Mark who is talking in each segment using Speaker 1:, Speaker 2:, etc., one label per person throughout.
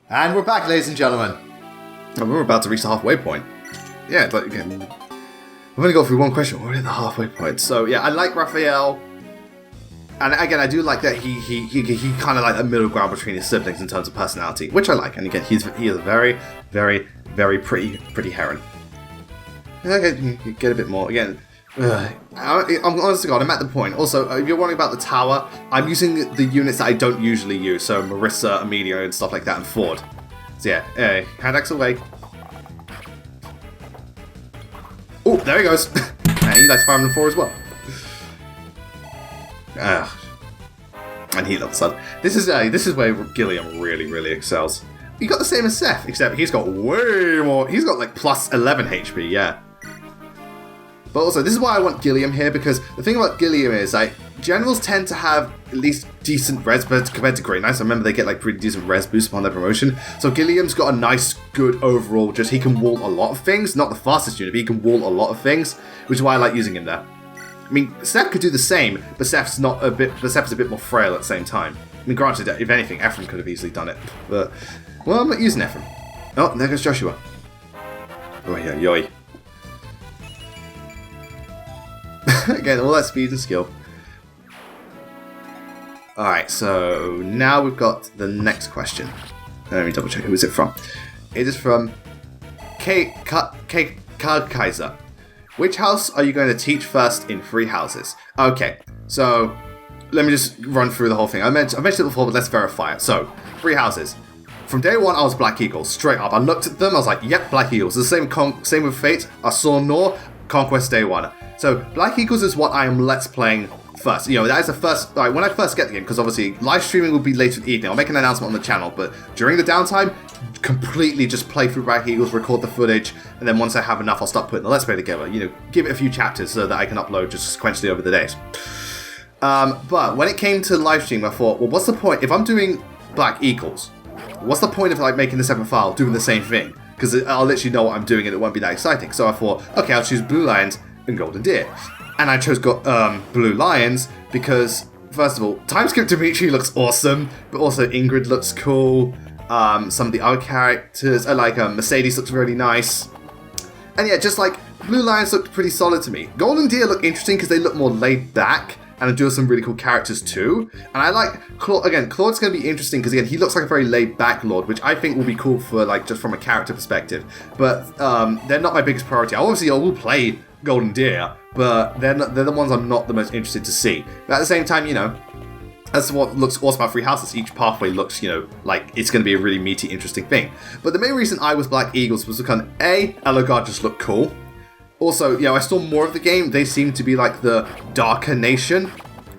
Speaker 1: And we're back, ladies and gentlemen. And we're about to reach the halfway point. Yeah, but again, we've only got through one question. We're at the halfway point. So yeah, I like Raphael. And again, I do like that he kind of like a middle ground between his siblings in terms of personality, which I like. And again, he is a very, very, very pretty heron. Okay, you get a bit more. Again, I'm honest to God, I'm at the point. Also, if you're wondering about the tower, I'm using the units that I don't usually use. So Marissa, Amelia, and stuff like that, and Ford. So yeah, hand axe away. Oh, there he goes. And he likes 504 as well. And he loves that. This is where Gilliam really excels. He got the same as Seth, except he's got way more. He's got like plus 11 HP, yeah. But also, this is why I want Gilliam here, because the thing about Gilliam is, like, generals tend to have at least decent res compared to Great Knights. I remember they get like pretty decent res boost upon their promotion. So Gilliam's got a nice, good overall, just he can wall a lot of things. Not the fastest unit, but he can wall a lot of things, which is why I like using him there. I mean, Seth could do the same, but Seth's a bit more frail at the same time. I mean, granted, if anything, Ephraim could have easily done it. But, well, I'm not using Ephraim. Oh, there goes Joshua. Oh, yeah, yoy. Again, all that speed and skill. Alright, so now we've got the next question. Let me double check. Who is it from? It is from Kaiser. Which house are you going to teach first in 3 houses? Okay, so let me just run through the whole thing. I mentioned it before, but let's verify it. So, 3 houses. From day 1, I was Black Eagles, straight up. I looked at them, I was like, yep, Black Eagles. The same with Fate. I saw Nor, Conquest day 1. So, Black Eagles is what I am let's playing first. You know, that is the first, like, when I first get the game, because obviously live streaming will be later in the evening. I'll make an announcement on the channel, but during the downtime, completely just play through Black Eagles, record the footage, and then once I have enough, I'll start putting the Let's Play together. You know, give it a few chapters so that I can upload just sequentially over the days. But when it came to live stream, I thought, well, what's the point? If I'm doing Black Eagles, what's the point of like making the separate file, doing the same thing? Because I'll literally know what I'm doing and it won't be that exciting. So I thought, okay, I'll choose Blue Lions and Golden Deer. And I chose Blue Lions because, first of all, Timeskip Dimitri looks awesome, but also Ingrid looks cool. Some of the other characters, I like Mercedes looks really nice. And yeah, just like Blue Lions looked pretty solid to me. Golden Deer look interesting because they look more laid back and do some really cool characters too. And I like Claude. Again, Claude's going to be interesting because again, he looks like a very laid back Lord, which I think will be cool for like just from a character perspective. But they're not my biggest priority. I will play Golden Deer, but they're the ones I'm not the most interested to see. But at the same time, you know, that's what looks awesome about 3 houses. Each pathway looks, you know, like it's going to be a really meaty, interesting thing. But the main reason I was Black Eagles was because Elogard just looked cool. Also, you know, I saw more of the game. They seem to be like the darker nation,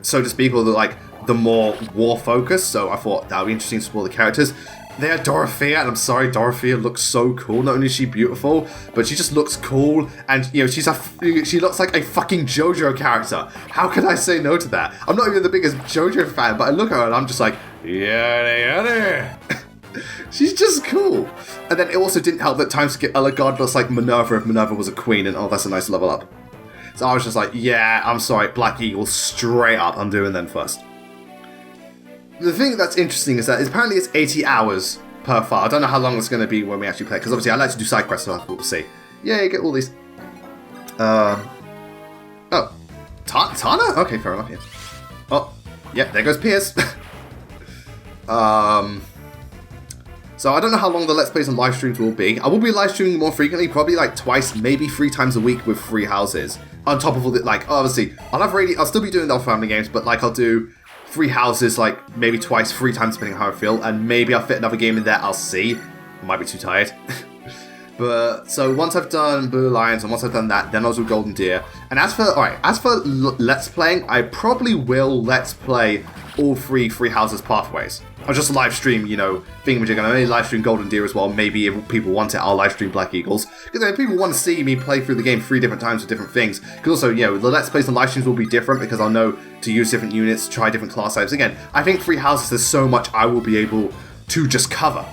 Speaker 1: so to speak, or the more war focused. So I thought that would be interesting to explore the characters. They had Dorothea, and I'm sorry, Dorothea looks so cool. Not only is she beautiful, but she just looks cool, and you know, she looks like a fucking JoJo character. How can I say no to that? I'm not even the biggest JoJo fan, but I look at her and I'm just like, yada. She's just cool. And then it also didn't help that Timeskip Elogard looks like Minerva if Minerva was a queen, and oh, that's a nice level up. So I was just like, yeah, I'm sorry, Black Eagle, straight up, I'm doing them first. The thing that's interesting is that apparently it's 80 hours per file. I don't know how long it's going to be when we actually play, because obviously I like to do side quests, so we'll see. Yeah, you get all these. Oh. Tana? Okay, fair enough, yeah. Oh, yeah, there goes Pierce. So I don't know how long the Let's Plays and live streams will be. I will be live streaming more frequently, probably like twice, maybe 3 times a week with 3 houses. On top of all the, like, obviously, I'll still be doing the family games, but like I'll do 3 houses, like maybe twice, 3 times, depending on how I feel, and maybe I'll fit another game in there. I'll see. I might be too tired. But so once I've done Blue Lions and once I've done that, then I'll do Golden Deer. And as for Let's Playing, I probably will Let's Play all 3 houses pathways. I'll just live stream, you know, thingamajig. I may live stream Golden Deer as well. Maybe if people want it, I'll live stream Black Eagles. Because if people want to see me play through the game 3 different times with different things. Because also, you know, the Let's Plays and live streams will be different because I'll know to use different units, try different class types. Again, I think 3 houses, there's so much I will be able to just cover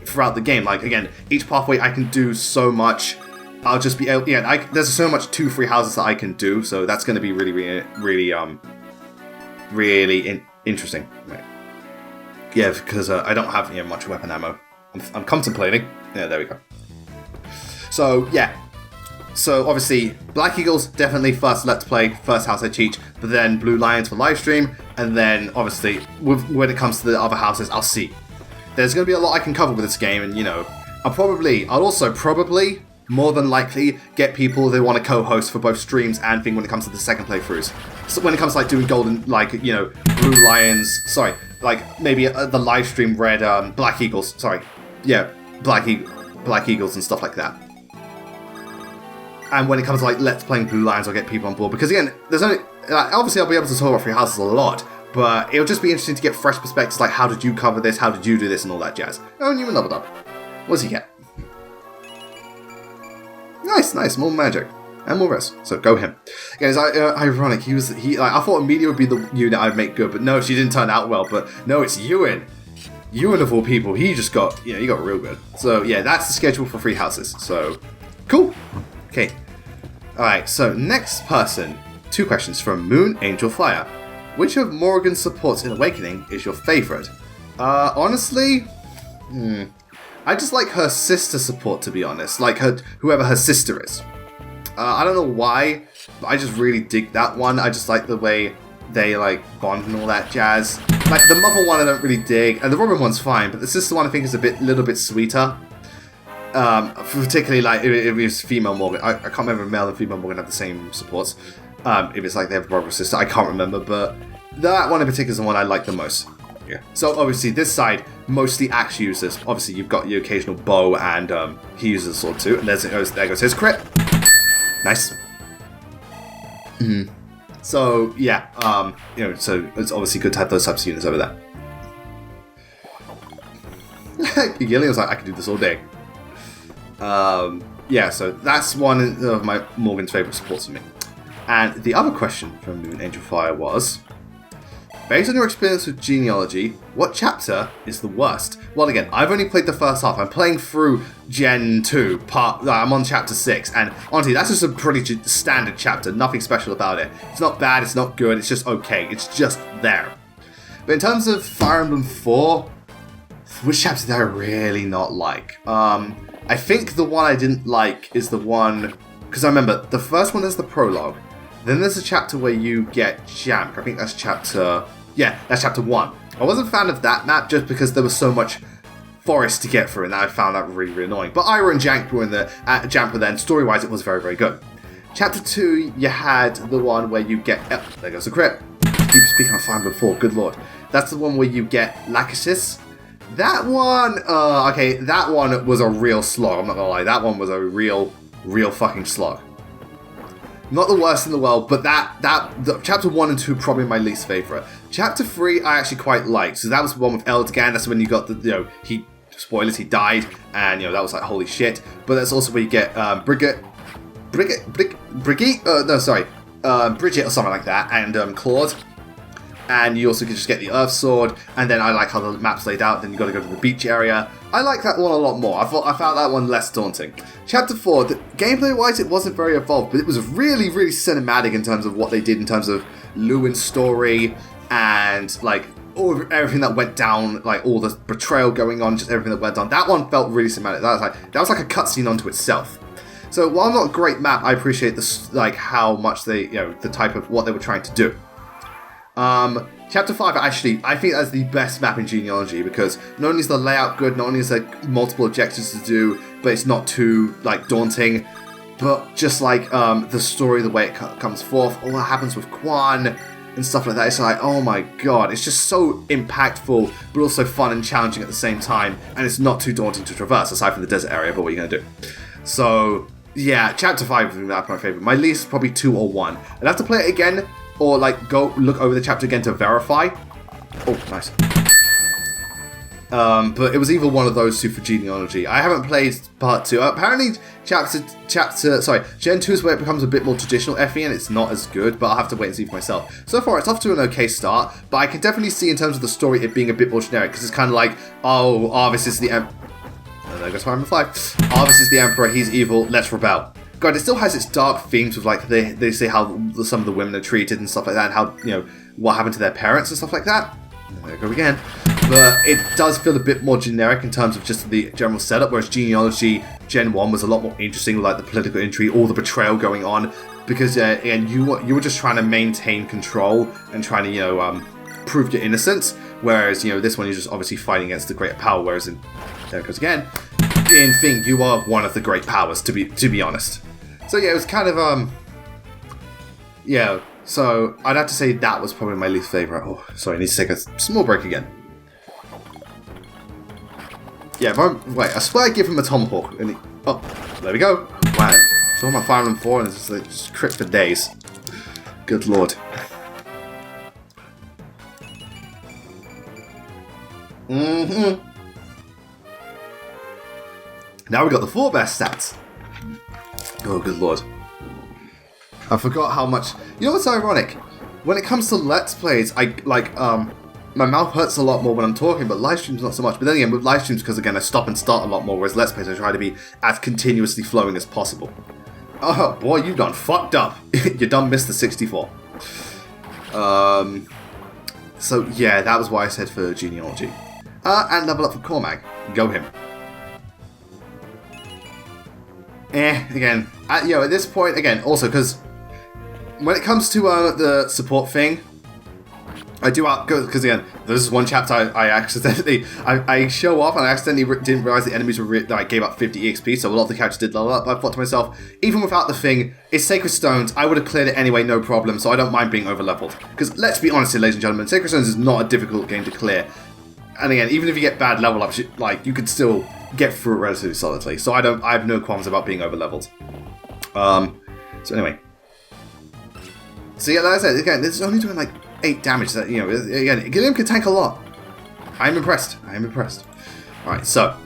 Speaker 1: throughout the game. Like, again, each pathway I can do so much. I'll just be able, yeah, there's so much 2 free houses that I can do, so that's going to be really interesting. Right. Yeah, because I don't have much weapon ammo. I'm contemplating. Yeah, there we go. So, yeah. So, obviously, Black Eagles, definitely first Let's Play, first house I teach, but then Blue Lions for live stream, and then, obviously, when it comes to the other houses, I'll see. There's going to be a lot I can cover with this game, and, you know, I'll also probably, more than likely, get people that want to co-host for both streams and thing when it comes to the second playthroughs. So when it comes to, like, doing golden, like, you know, Blue Lions, sorry, like, maybe the live stream red, Black Eagles, sorry, yeah, Black Eagles and stuff like that. And when it comes to, like, Let's Playing Blue Lions, I'll get people on board. Because, again, there's only... obviously, I'll be able to talk about Free Houses a lot. But it'll just be interesting to get fresh perspectives, like, how did you cover this? How did you do this? And all that jazz. Oh, and you leveled up. What does he get? Nice. More magic. And more rest. So, go him. Again, it's ironic. I thought Amelia would be the unit I'd make good. But no, she didn't turn out well. But no, it's Ewan. Ewan, of all people, he just got... he got real good. So, yeah, that's the schedule for Free Houses. So, cool. Okay. Alright, so next person. 2 questions from Moon Angel Fire. Which of Morrigan's supports in Awakening is your favourite? Honestly, I just like her sister support, to be honest. Like whoever her sister is. I don't know why, but I just really dig that one. I just like the way they like bond and all that jazz. Like the mother one I don't really dig, and the Robin one's fine, but the sister one I think is a little bit sweeter. Particularly like if it's female Morgan. I can't remember if male and female Morgan have the same supports. If it's like they have a brother or sister, I can't remember, but that one in particular is the one I like the most. Yeah. So obviously this side, mostly axe users. Obviously you've got your occasional bow and he uses a sword too. And there goes his crit. Nice. So yeah, so it's obviously good to have those types of units over there. Gilliam was like, I can do this all day. Yeah, so that's one of my Morgan's favourite supports for me. And the other question from Moon Angel Fire was, based on your experience with genealogy, what chapter is the worst? Well, again, I've only played the first half. I'm playing through Gen 2, I'm on chapter 6, and honestly, that's just a pretty standard chapter, nothing special about it. It's not bad, it's not good, it's just okay, it's just there. But in terms of Fire Emblem 4, which chapter did I really not like? I think the one I didn't like is the one, because I remember the first one is the prologue, then there's a chapter where you get Jamp. I think that's chapter 1. I wasn't a fan of that map just because there was so much forest to get through, and I found that really, really annoying. But Ira and Jamp were in the Jamp, then story-wise it was very, very good. Chapter 2, you had the one where you get, there goes the crit. Keep speaking of Fire Emblem 4, good lord. That's the one where you get Lachesis. That one, okay, that one was a real slog, I'm not gonna lie. That one was a real fucking slog. Not the worst in the world, but chapter 1 and 2 probably my least favourite. Chapter 3 I actually quite liked. So that was the one with Eldegan, that's when you got the, spoilers, he died, and that was like holy shit. But that's also where you get Bridget or something like that, and Claude. And you also can just get the Earth Sword, and then I like how the map's laid out, then you got to go to the beach area. I like that one a lot more. I found that one less daunting. Chapter 4, gameplay-wise it wasn't very evolved, but it was really, really cinematic in terms of what they did in terms of Lewin's story, and like everything that went down, like all the betrayal going on, just everything that went on. That one felt really cinematic. That was like a cutscene unto itself. So while not a great map, I appreciate how much they, the type of what they were trying to do. Chapter 5, actually, I think that's the best map in Genealogy, because not only is the layout good, not only is there multiple objectives to do, but it's not too, daunting, but just, the story, the way it comes forth, all that happens with Quan, and stuff like that, it's like, oh my god, it's just so impactful, but also fun and challenging at the same time, and it's not too daunting to traverse, aside from the desert area, but what are you going to do? So, yeah, Chapter 5 is my favourite. My least, probably 2 or 1. I'd have to play it again, or go look over the chapter again to verify. Oh, nice. But it was either one of those two for Genealogy. I haven't played part 2. Apparently, Gen 2 is where it becomes a bit more traditional FE, and it's not as good, but I'll have to wait and see for myself. So far, it's off to an okay start, but I can definitely see in terms of the story it being a bit more generic, because it's kind of like, this is the there goes Fire Emblem 5. This is the Emperor, he's evil, let's rebel. God, it still has its dark themes with, they say how some of the women are treated and stuff like that, and how, what happened to their parents and stuff like that. There we go again. but it does feel a bit more generic in terms of just the general setup, whereas Genealogy Gen 1 was a lot more interesting, like the political intrigue, all the betrayal going on, because again, you were just trying to maintain control and trying to, you know, prove your innocence, whereas, you know, this one you're just obviously fighting against the greater power, whereas in, there it goes again, in Thing, you are one of the great powers, to be honest. So yeah, it was kind of, yeah, so I'd have to say that was probably my least favourite. Oh, sorry, I need to take a small break again. Yeah, wait, I swear I give him a tomahawk, and oh, there we go. Wow, talking about Fire Emblem 4, and it's just like just crit for days. Good lord. Now we got the 4 best stats. Oh, good lord. I forgot how much. You know what's ironic? When it comes to Let's Plays, I like my mouth hurts a lot more when I'm talking, but live streams not so much. But then again, with live streams, because again, I stop and start a lot more, whereas Let's Plays, I try to be as continuously flowing as possible. Oh boy, you done fucked up. You done missed the 64. So yeah, that was why I said for Genealogy. And level up for Cormag. Go him. Again, you know, at this point, again, also, because when it comes to the support thing, I do because again, this is one chapter I accidentally I show up and I accidentally didn't realize the enemies were like gave up 50 EXP, so a lot of the characters did level up. But I thought to myself, even without the thing, it's Sacred Stones. I would have cleared it anyway, no problem. So I don't mind being over leveled. Because let's be honest here, ladies and gentlemen, Sacred Stones is not a difficult game to clear. And again, even if you get bad level ups, like you could still get through it relatively solidly. So I have no qualms about being over leveled. So anyway. So yeah, like I said, again, this is only doing like 8 damage. That, you know, again, Gilliam can tank a lot. I'm impressed. I am impressed. Alright, so.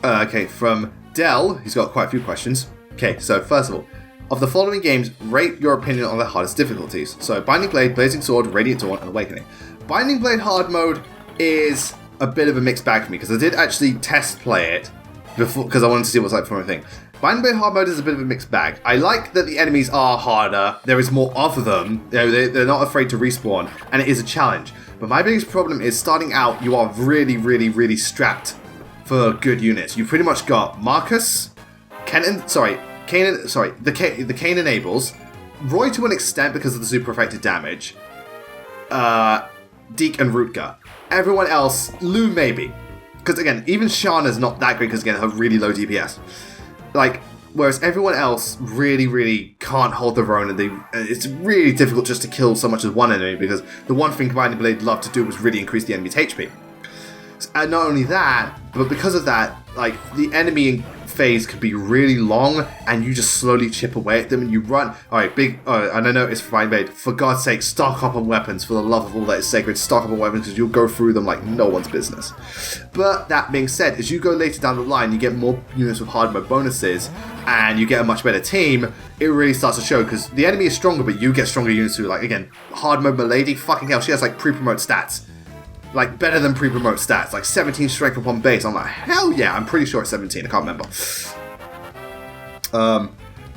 Speaker 1: Okay, from Dell, he's got quite a few questions. Okay, so first of all, of the following games, rate your opinion on their hardest difficulties. So, Binding Blade, Blazing Sword, Radiant Dawn, and Awakening. Binding Blade hard mode is a bit of a mixed bag for me, because I did actually test play it before, because I wanted to see what it's like for my thing. Binding Blade hard mode is a bit of a mixed bag. I like that the enemies are harder, there is more of them, you know, they're not afraid to respawn, and it is a challenge. But my biggest problem is starting out, you are really, really, really strapped for good units. You've pretty much got Marcus, the Cain enables, Roy to an extent because of the super effective damage, Deke and Rutger. Everyone else, Lou maybe. Because again, even Shana's not that great because again, her really low DPS. Like, whereas everyone else really, really can't hold their own, and it's really difficult just to kill so much as one enemy, because the one thing Binding Blade loved to do was really increase the enemy's HP. And not only that, but because of that, like, the enemy phase could be really long, and you just slowly chip away at them, and you run. Alright, and I know it's Binding Blade, for God's sake, stock up on weapons, for the love of all that is sacred, stock up on weapons, because you'll go through them like no one's business. But that being said, as you go later down the line, you get more units with hard mode bonuses, and you get a much better team, it really starts to show, because the enemy is stronger, but you get stronger units too. Like, again, hard mode Milady, fucking hell, she has like pre-promote stats. Like, better than pre-promote stats. Like, 17 strength upon base. I'm like, hell yeah, I'm pretty sure it's 17, I can't remember.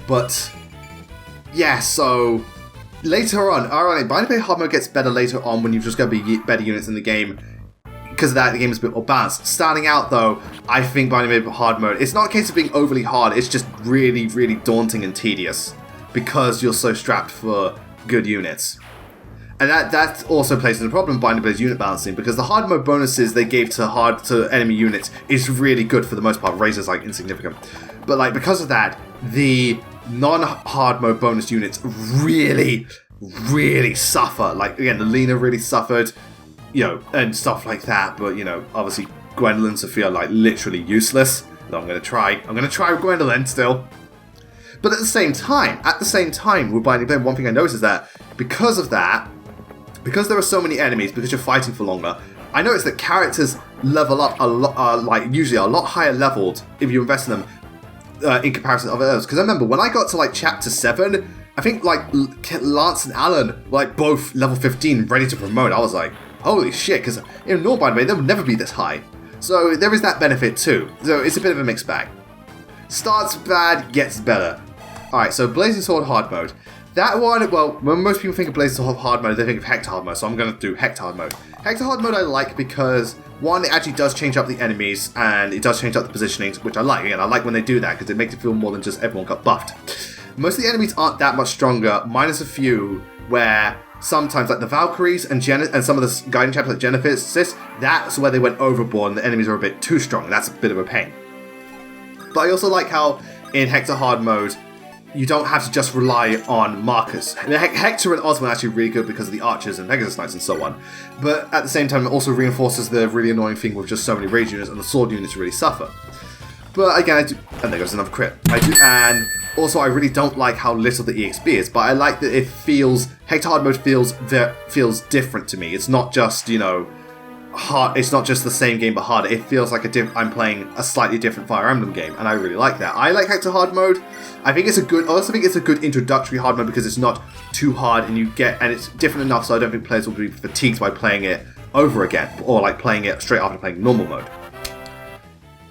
Speaker 1: But, yeah, so, later on, alright, Binding Blade hard mode gets better later on when you've just got better units in the game. Because of that, the game is a bit more balanced. Starting out, though, I think Binding Blade hard mode, it's not a case of being overly hard, it's just really, really daunting and tedious. Because you're so strapped for good units. And that also plays in the problem of Binding Blade's unit balancing, because the hard mode bonuses they gave to enemy units is really good for the most part. Razor's like insignificant. But like because of that, the non-hard mode bonus units really, really suffer. Like again, the Lena really suffered, you know, and stuff like that. But you know, obviously Gwendolyn and Sophia are like literally useless. So I'm gonna try Gwendolyn still. But at the same time with Binding Blade, one thing I noticed is that because of that, because there are so many enemies, because you're fighting for longer, I noticed that characters level up a lot, like usually a lot higher leveled if you invest in them in comparison to other others. Because I remember when I got to like chapter 7, I think like Lance and Alan were like both level 15, ready to promote. I was like, holy shit, because in normal Binding Blade, they would never be this high. So there is that benefit too. So it's a bit of a mixed bag. Starts bad, gets better. Alright, so Blazing Sword hard mode. That one, well, when most people think of Blazing Sword hard mode, they think of Hector hard mode, so I'm going to do Hector hard mode. Hector Hard mode I like because, one, it actually does change up the enemies, and it does change up the positionings, which I like. Again, I like when they do that, because it makes it feel more than just everyone got buffed. Most of the enemies aren't that much stronger, minus a few where sometimes, like the Valkyries and some of the guiding champs like Genesis, that's where they went overboard and the enemies are a bit too strong. That's a bit of a pain. But I also like how in Hector Hard mode, you don't have to just rely on markers. Hector and Osmond are actually really good because of the archers and Pegasus Knights and so on. But at the same time, it also reinforces the really annoying thing with just so many rage units, and the sword units really suffer. But again, I do, and there goes another crit. And also, I really don't like how little the EXP is, but I like that it feels, Hector Hard mode feels different to me. It's not just, you know, hard. It's not just the same game but harder. It feels like I'm playing a slightly different Fire Emblem game, and I really like that. I like Hector Hard mode. I also think it's a good introductory hard mode because it's not too hard, and it's different enough so I don't think players will be fatigued by playing it over again, or like playing it straight after playing normal mode.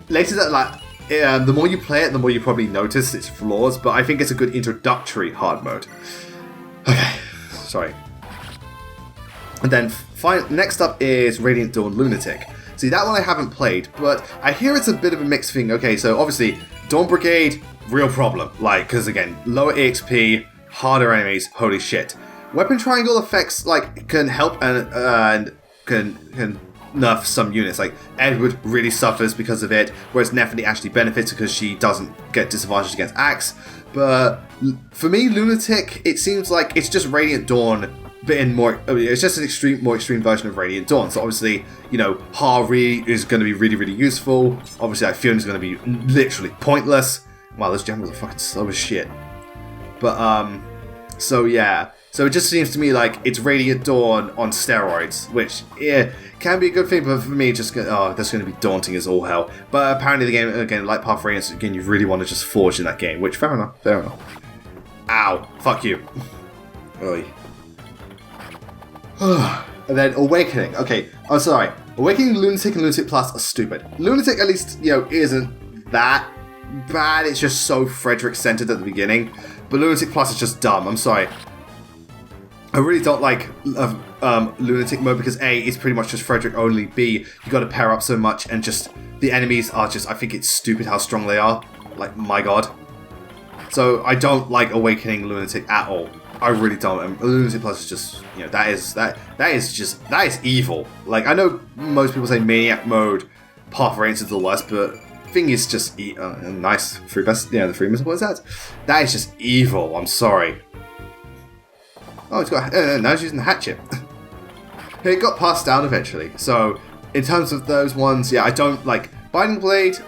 Speaker 1: Later the more you play it, the more you probably notice its flaws, but I think it's a good introductory hard mode. Okay, sorry. And then next up is Radiant Dawn Lunatic. See, that one I haven't played, but I hear it's a bit of a mixed thing. Okay, so obviously, Dawn Brigade, real problem. Like, because again, lower EXP, harder enemies, holy shit. Weapon triangle effects, like, can help and can nerf some units. Like, Edward really suffers because of it, whereas Nephany actually benefits because she doesn't get disadvantaged against Axe. But for me, Lunatic, it seems like it's just Radiant Dawn, but it's just an more extreme version of Radiant Dawn. So obviously, you know, Hari is going to be really, really useful. Obviously, Fiona is going to be literally pointless. Wow, those generals are fucking slow as shit. But, so yeah. So it just seems to me like it's Radiant Dawn on steroids, which, yeah, can be a good thing, but for me, that's going to be daunting as all hell. But apparently the game, again, like Path of Radiance, again, you really want to just forge in that game, which, fair enough. Ow, fuck you. Oy. And then Awakening. Okay, I'm sorry. Awakening, Lunatic, and Lunatic Plus are stupid. Lunatic, at least, you know, isn't that bad. It's just so Frederick-centered at the beginning. But Lunatic Plus is just dumb. I'm sorry. I really don't like Lunatic mode because A, it's pretty much just Frederick only. B, you got to pair up so much, and just the enemies are just, I think it's stupid how strong they are. Like, my god. So I don't like Awakening Lunatic at all. I really don't. And Lunatic Plus is just, you know, that is evil. Like, I know most people say Maniac mode, Path of Radiance is the worst, but thing is just nice. The free missile. What is that? That is just evil. I'm sorry. Oh, it's got. Now it's using the hatchet. It got passed down eventually. So, in terms of those ones, yeah, I don't like Binding Blade.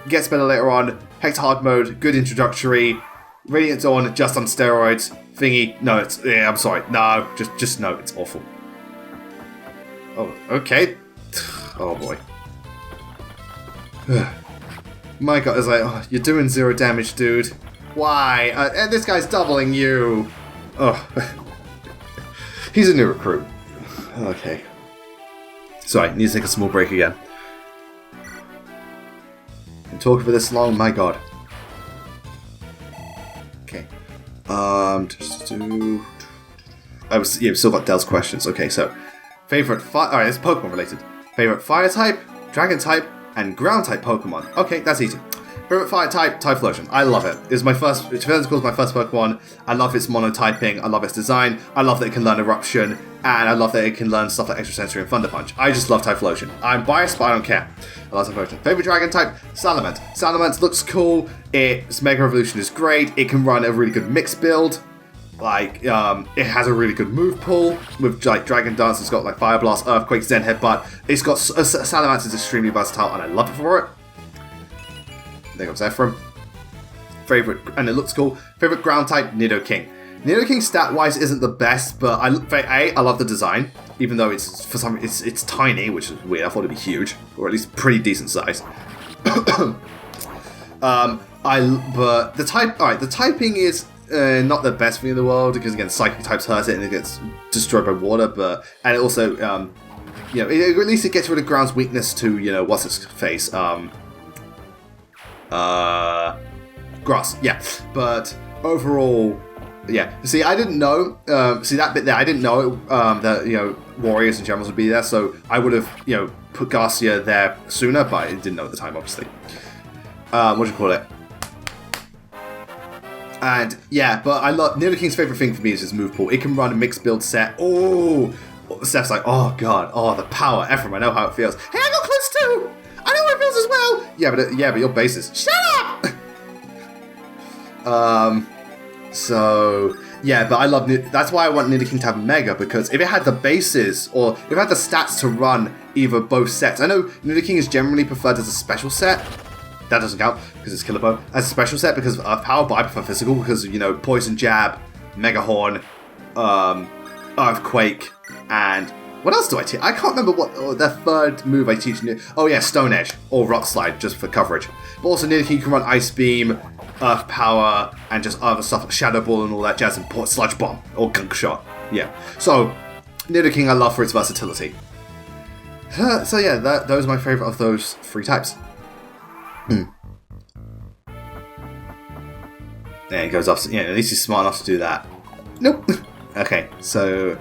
Speaker 1: Gets better later on. Hector Hard mode, good introductory. Radiant Dawn, just on steroids. Thingy, no, I'm sorry. No, just no, it's awful. Oh, okay. Oh boy. My god, it's like, oh, you're doing 0 damage, dude. Why? And this guy's doubling you. Oh. He's a new recruit. Okay. Sorry, need to take a small break again. Been talking for this long, my god. Okay. We've still got Dell's questions. Okay, so favorite fire. Alright, it's Pokemon related. Favorite fire type, dragon type, and ground type Pokemon. Okay, that's easy. Favorite fire type, Typhlosion. I love it. It's my first. Tentacle's my first Pokemon. I love its monotyping. I love its design. I love that it can learn Eruption, and I love that it can learn stuff like Extrasensory and Thunder Punch. I just love Typhlosion. I'm biased, but I don't care. I love Typhlosion. Favorite dragon type, Salamence. Salamence looks cool. Its Mega Evolution is great. It can run a really good mix build. Like, it has a really good move pool with, like, Dragon Dance. It's got, like, Fire Blast, Earthquake, Zen Headbutt. It's got, Salamence is extremely versatile, and I love it for it. There goes Ephraim. Favorite, and it looks cool. Favorite ground type, Nidoking. Nidoking stat-wise isn't the best, but I love the design. Even though it's tiny, which is weird. I thought it'd be huge, or at least pretty decent size. But the typing is not the best thing in the world because again, psychic types hurt it and it gets destroyed by water. And it also, at least it gets rid of ground's weakness to, what's its face, grass. Yeah, but overall, Yeah. See, I didn't know. See that bit there. I didn't know that warriors and generals would be there. So I would have put Garcia there sooner, but I didn't know at the time, obviously. What do you call it? And yeah, but I love Nidoking's favorite thing for me is his move pool. It can run a mixed build set. Oh, Steph's like, oh god, oh the power, Ephraim, I know how it feels. Hey, I got close too. I know how it feels as well. Yeah, but your bases. Shut up. So yeah, but I love that's why I want Nidoking to have Mega, because if it had the bases or if it had the stats to run either both sets, I know Nidoking is generally preferred as a special set. That doesn't count because it's Killer Bone. As a special set because of power, but I prefer physical because Poison Jab, Mega Horn, Earthquake, and what else do I teach? I can't remember what the third move I teach. Oh yeah, Stone Edge or Rock Slide just for coverage. But also Nidoking can run Ice Beam, Earth Power, and just other stuff like Shadow Ball and all that jazz, and Sludge Bomb or Gunk Shot. Yeah. So Nidoking I love for its versatility. So yeah, those are my favorite of those 3 types. There he goes off. At least he's smart enough to do that. Nope. Okay, so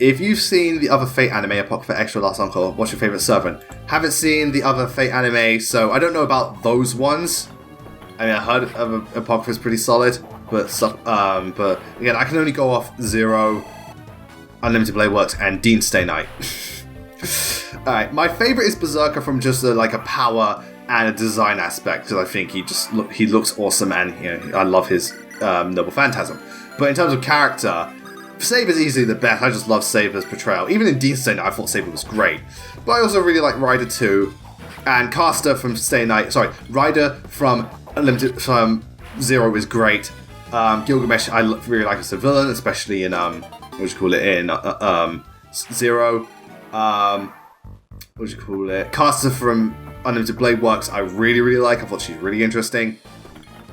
Speaker 1: if you've seen the other Fate anime, Apocrypha Extra Last Encore, what's your favorite servant? Haven't seen the other Fate anime, so I don't know about those ones. I mean, I heard of Apocrypha is pretty solid, but again, I can only go off Zero, Unlimited Blade Works, and Dean Stay Night. Alright, my favorite is Berserker from just a power and a design aspect, because I think he looks awesome, and I love his Noble Phantasm. But in terms of character, Saber's easily the best. I just love Saber's portrayal. Even in Dean Stay Night, I thought Saber was great. But I also really like Ryder 2, and Caster from Stay Night. Sorry, Ryder from Zero is great. Gilgamesh, I really like as a villain, especially in Zero. Caster from Unlimited Blade Works, I really, really like. I thought she's really interesting.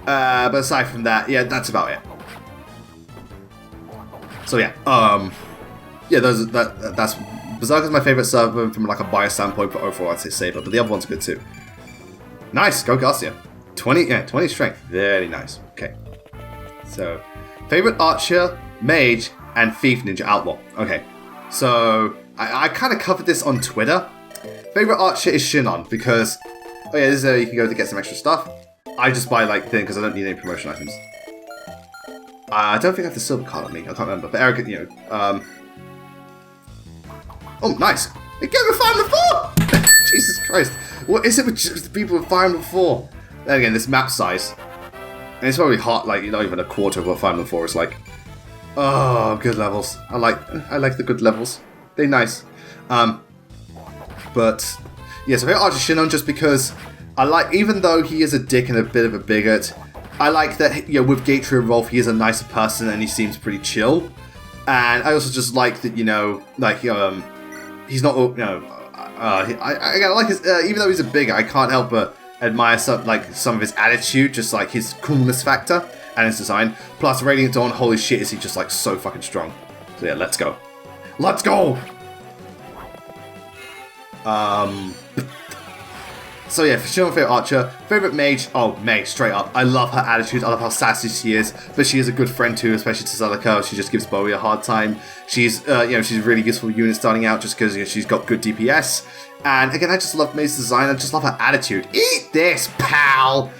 Speaker 1: But aside from that, yeah, that's about it. So yeah, that's Berserker's my favorite servant from a bias standpoint, but overall I'd say Saber. But the other ones are good too. Nice, go Garcia. 20 strength, very nice. Okay, so favorite archer, mage, and thief, ninja, outlaw. Okay, so I kind of covered this on Twitter. Favorite archer is Shinon because this is you can go to get some extra stuff. I just buy thing because I don't need any promotion items. I don't think I have the silver card on me. I can't remember. But Eirika, oh, nice. It gave me 5 4. Jesus Christ. What is it with just people with 5 4? Then again, this map size. And it's probably hot, not even a quarter of what 5 4 is like. Oh, good levels. I like the good levels. They're nice. But yeah, so I Archer Shinon just because even though he is a dick and a bit of a bigot, I like that, with Gatria involved, he is a nicer person and he seems pretty chill. And I also just like that, he's not, I like his, even though he's a bigot, I can't help but admire some of his attitude, just his coolness factor and his design. Plus, Radiant Dawn, holy shit, is he just so fucking strong. So yeah, let's go. Let's go! So yeah, for sure, favorite archer, favorite mage. Oh, mage, straight up. I love her attitude. I love how sassy she is, but she is a good friend too, especially to Celica. She just gives Bowie a hard time. She's, she's a really useful unit starting out just because she's got good DPS. And again, I just love Mage's design. I just love her attitude. Eat this, pal.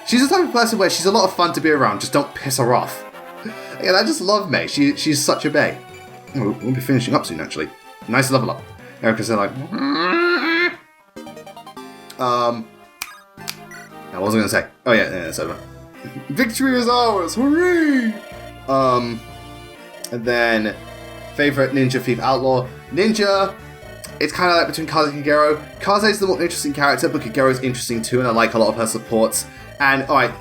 Speaker 1: She's the type of person where she's a lot of fun to be around. Just don't piss her off. Again, I just love Mage. She's such a bae. Oh, we'll be finishing up soon, actually. Nice level up. Eirika's like. What was I going to say? Oh yeah, it's over. Victory is ours! Hooray! And then favorite ninja, thief, outlaw. Ninja, it's kind of between Kaze and Kagero. Kaze is the more interesting character, but Kagero is interesting too, and I like a lot of her supports. And alright,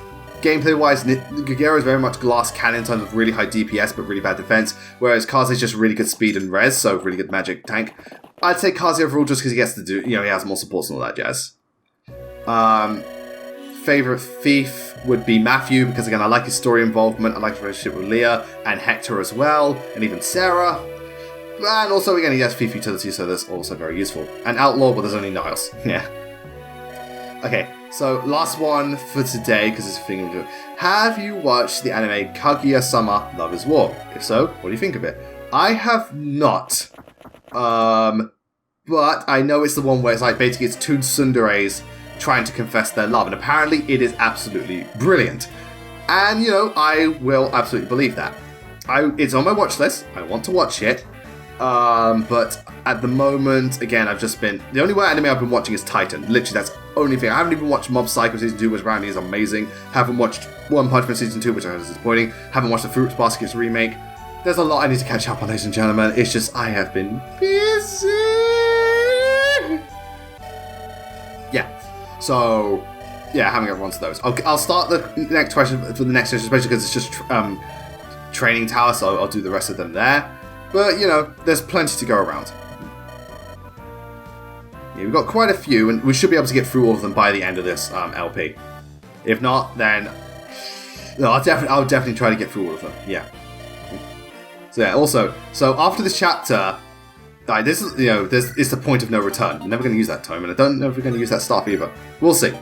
Speaker 1: gameplay-wise, Kagero is very much glass cannon in terms of really high DPS, but really bad defense, whereas Kaze is just really good speed and res, so really good magic tank. I'd say Kaze overall just because he gets to do, he has more supports and all that jazz. Favorite thief would be Matthew, because again, I like his story involvement, I like his relationship with Leah, and Hector as well, and even Sarah. And also, again, he has thief utility, so that's also very useful. And outlaw, but there's only Niles. Yeah. Okay, So, last one for today, because it's a thing we do. Have you watched the anime Kaguya-sama Love is War? If so, what do you think of it? I have not. But I know it's the one where it's like basically it's two tsunderes trying to confess their love, and apparently it is absolutely brilliant. And, you know, I will absolutely believe that. It's on my watch list. I want to watch it. But at the moment, again, the only anime I've been watching is Titan. Literally, that's the only thing. I haven't even watched Mob Psycho Season 2, which apparently is amazing. Haven't watched One Punch Man Season 2, which I heard is disappointing. Haven't watched the Fruits Baskets remake. There's a lot I need to catch up on, ladies and gentlemen. It's just, I have been busy. Yeah. So, yeah, I haven't got one to those. I'll start the next question for the next session, especially because it's just Training Tower, so I'll do the rest of them there. But, you know, there's plenty to go around. Yeah, we've got quite a few, and we should be able to get through all of them by the end of this LP. If not, then no, I'll definitely try to get through all of them. Yeah. So yeah. Also, after this chapter, this is it's the point of no return. We're never going to use that tome, and I don't know if we're going to use that staff either. We'll see.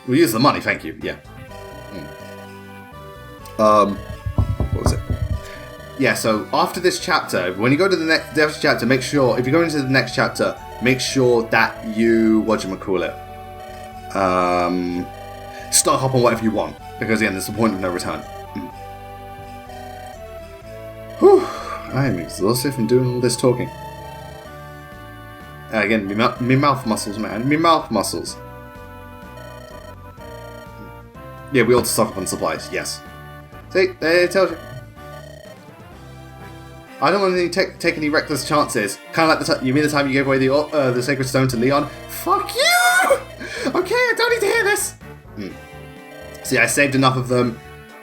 Speaker 1: We'll use the money. Thank you. Yeah. What was it? Yeah, so after this chapter, when you go to the next chapter, make sure, if you go into the next chapter, make sure that you, start hop on whatever you want, because again, there's the point of no return. Whew, I am exhausted from doing all this talking. Again, me mouth muscles, man, me mouth muscles. Yeah, we ought to stock up on supplies, yes. See, it tells you. I don't want to take any reckless chances. Kind of like you mean the time you gave away the Sacred Stone to Leon? Fuck you! Okay, I don't need to hear this! See, I saved enough of them,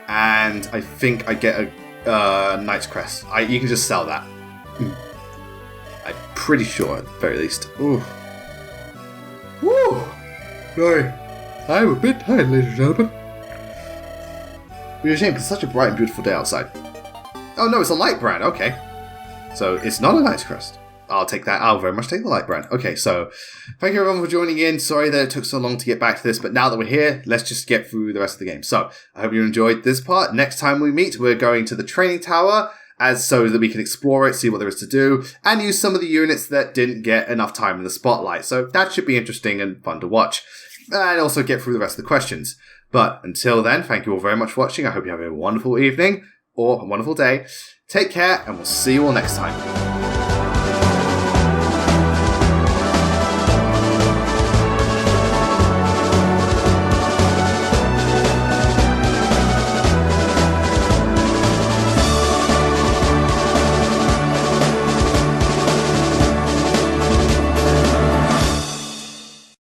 Speaker 1: and I think I get a Knight's Crest. You can just sell that. I'm pretty sure, at the very least. Ooh. Woo! Sorry. I'm a bit tired, ladies and gentlemen. We're ashamed because it's such a bright and beautiful day outside. Oh no, it's a light brand, okay. So it's not a Knight's Crest. I'll take that. I'll very much take the light brand. Okay, so thank you everyone for joining in. Sorry that it took so long to get back to this, but now that we're here, let's just get through the rest of the game. So I hope you enjoyed this part. Next time we meet, we're going to the training tower so that we can explore it, see what there is to do, and use some of the units that didn't get enough time in the spotlight. So that should be interesting and fun to watch. And also get through the rest of the questions. But until then, thank you all very much for watching. I hope you have a wonderful evening or a wonderful day. Take care, and we'll see you all next time.